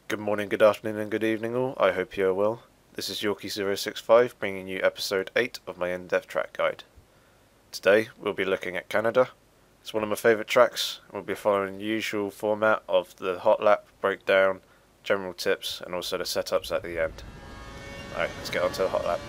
Good morning, good afternoon and good evening all, I hope you are well. This is Yorkie065 bringing you episode 8 of my in-depth track guide. Today we'll be looking at Canada. It's one of my favourite tracks and we'll be following the usual format of the hot lap, breakdown, general tips and also the setups at the end. Alright, let's get on to the hot lap.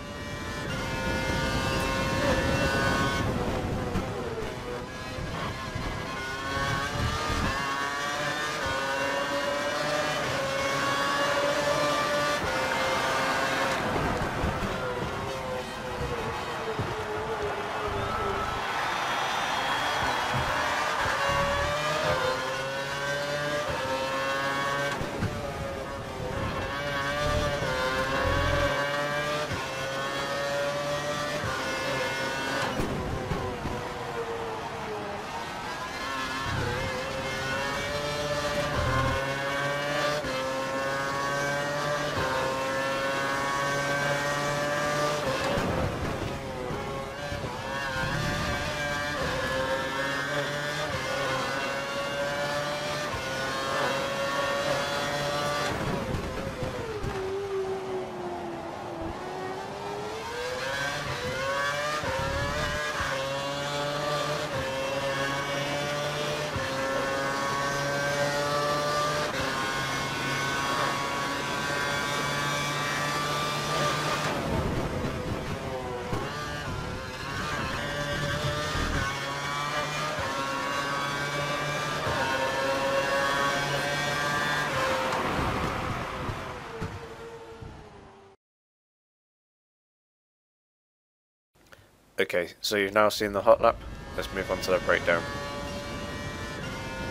Okay, so you've now seen the hot lap, let's move on to the breakdown.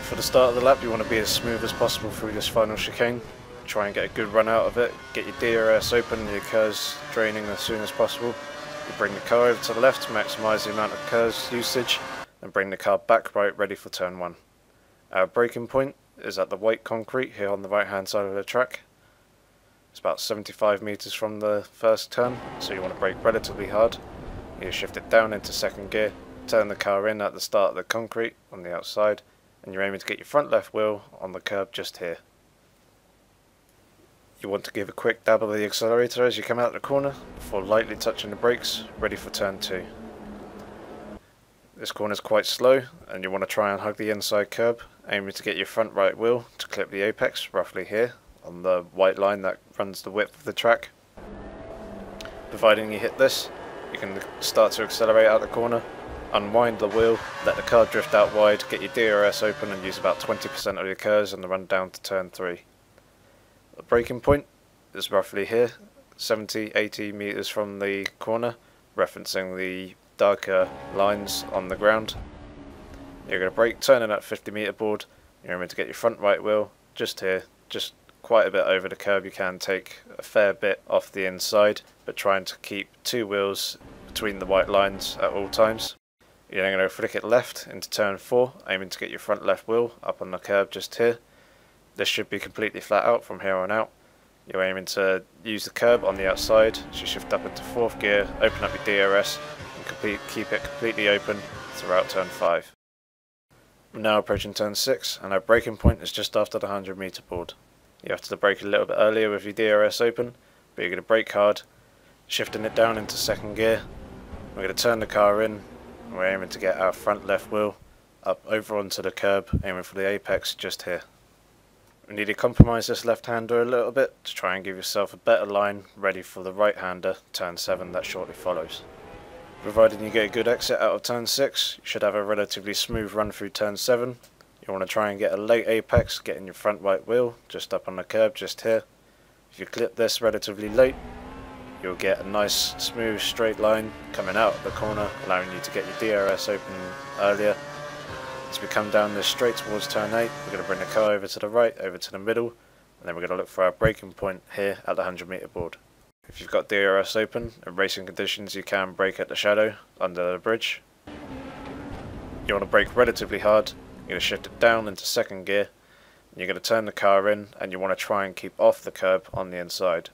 For the start of the lap you want to be as smooth as possible through this final chicane. Try and get a good run out of it, get your DRS open and your curves draining as soon as possible. You bring the car over to the left to maximise the amount of curves usage, and bring the car back right ready for turn 1. Our braking point is at the white concrete here on the right hand side of the track. It's about 75 metres from the first turn, so you want to brake relatively hard. You shift it down into second gear, turn the car in at the start of the concrete on the outside, and you're aiming to get your front left wheel on the curb just here. You want to give a quick dab of the accelerator as you come out the corner before lightly touching the brakes, ready for turn 2. This corner is quite slow and you want to try and hug the inside curb, aiming to get your front right wheel to clip the apex roughly here on the white line that runs the width of the track. Providing you hit this, you can start to accelerate out the corner, unwind the wheel, let the car drift out wide, get your DRS open and use about 20% of your curves on the run down to turn 3. The braking point is roughly here, 70-80 metres from the corner, referencing the darker lines on the ground. You're going to brake, turning at 50 metre board, you're going to get your front right wheel just here, just quite a bit over the curb. You can take a fair bit off the inside, but trying to keep 2 wheels between the white lines at all times. You're then going to flick it left into turn 4, aiming to get your front left wheel up on the curb just here. This should be completely flat out from here on out. You're aiming to use the curb on the outside, so you shift up into 4th gear, open up your DRS and keep it completely open throughout turn 5. We're now approaching turn 6 and our braking point is just after the 100 metre board. You have to brake a little bit earlier with your DRS open, but you're going to brake hard, shifting it down into 2nd gear. We're going to turn the car in, and we're aiming to get our front left wheel up over onto the curb, aiming for the apex just here. We need to compromise this left hander a little bit to try and give yourself a better line ready for the right hander, turn 7 that shortly follows. Provided you get a good exit out of turn 6, you should have a relatively smooth run through turn 7. You want to try and get a late apex, getting your front right wheel just up on the curb just here. If you clip this relatively late, you'll get a nice smooth straight line coming out of the corner, allowing you to get your DRS open earlier. As we come down this straight towards turn 8, we're going to bring the car over to the right, over to the middle, and then we're going to look for our braking point here at the 100 metre board. If you've got DRS open, in racing conditions you can brake at the shadow under the bridge. You want to brake relatively hard. You're going to shift it down into 2nd gear, and you're going to turn the car in and you want to try and keep off the curb on the inside.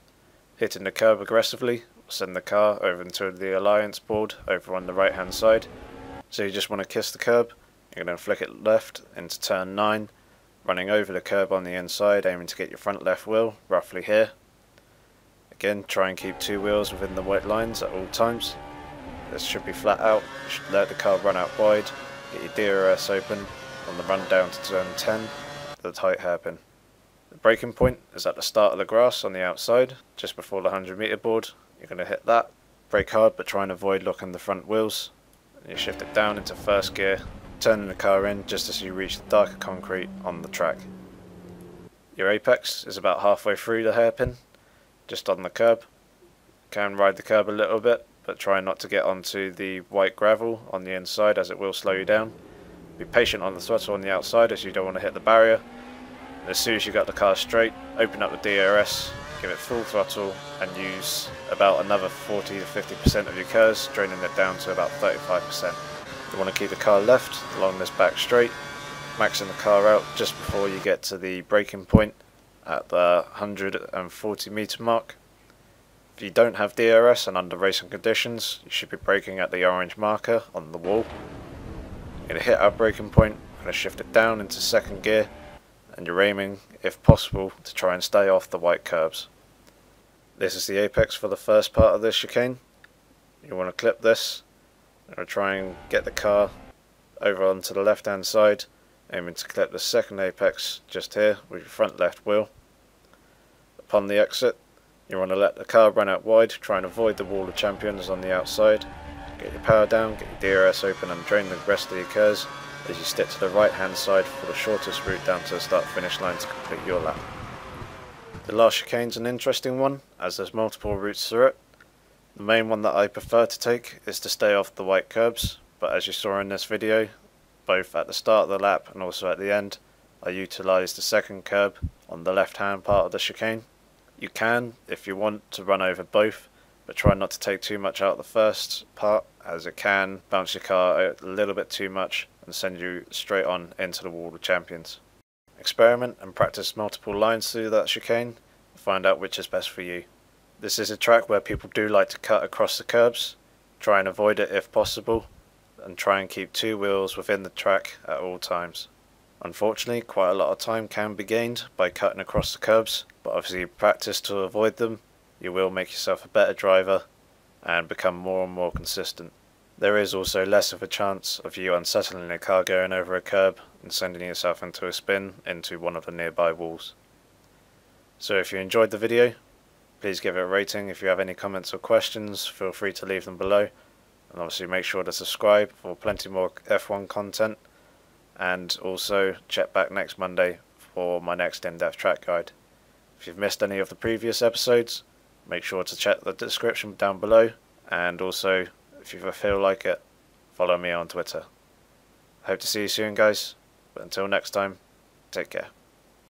Hitting the curb aggressively will send the car over into the alliance board over on the right hand side. So you just want to kiss the curb, you're going to flick it left into turn 9, running over the curb on the inside, aiming to get your front left wheel roughly here. Again, try and keep two wheels within the white lines at all times. This should be flat out. You should let the car run out wide, get your DRS open on the run down to turn 10, the tight hairpin. The braking point is at the start of the grass on the outside, just before the 100-meter board. You're going to hit that, brake hard but try and avoid locking the front wheels. And you shift it down into first gear, turning the car in just as you reach the darker concrete on the track. Your apex is about halfway through the hairpin, just on the curb. Can ride the curb a little bit, but try not to get onto the white gravel on the inside as it will slow you down. Be patient on the throttle on the outside as you don't want to hit the barrier. And as soon as you got the car straight, open up the DRS, give it full throttle and use about another 40 to 50% of your curves, draining it down to about 35%. You want to keep the car left along this back straight, maxing the car out just before you get to the braking point at the 140 meter mark. If you don't have DRS and under racing conditions, you should be braking at the orange marker on the wall. You're going to hit our braking point, going to shift it down into second gear, and you're aiming, if possible, to try and stay off the white curbs. This is the apex for the first part of this chicane. You want to clip this, and try and get the car over onto the left hand side, aiming to clip the second apex just here with your front left wheel. Upon the exit, you want to let the car run out wide, try and avoid the wall of champions on the outside. Get your power down, get your DRS open and drain the rest of your curves as you stick to the right hand side for the shortest route down to the start finish line to complete your lap. The last chicane's an interesting one as there's multiple routes through it. The main one that I prefer to take is to stay off the white curbs, but as you saw in this video, both at the start of the lap and also at the end, I utilised the second curb on the left hand part of the chicane. You can, if you want, to run over both, but try not to take too much out of the first part as it can bounce your car a little bit too much and send you straight on into the wall of champions. Experiment and practice multiple lines through that chicane to find out which is best for you. This is a track where people do like to cut across the curbs. Try and avoid it if possible, and try and keep two wheels within the track at all times. Unfortunately, quite a lot of time can be gained by cutting across the curbs, but obviously practice to avoid them. You will make yourself a better driver and become more and more consistent. There is also less of a chance of you unsettling a car going over a curb and sending yourself into a spin into one of the nearby walls. So if you enjoyed the video, please give it a rating. If you have any comments or questions, feel free to leave them below. And obviously make sure to subscribe for plenty more F1 content. And also check back next Monday for my next in-depth track guide. If you've missed any of the previous episodes, make sure to check the description down below, and also if you feel like it, follow me on Twitter. Hope to see you soon guys, but until next time, take care.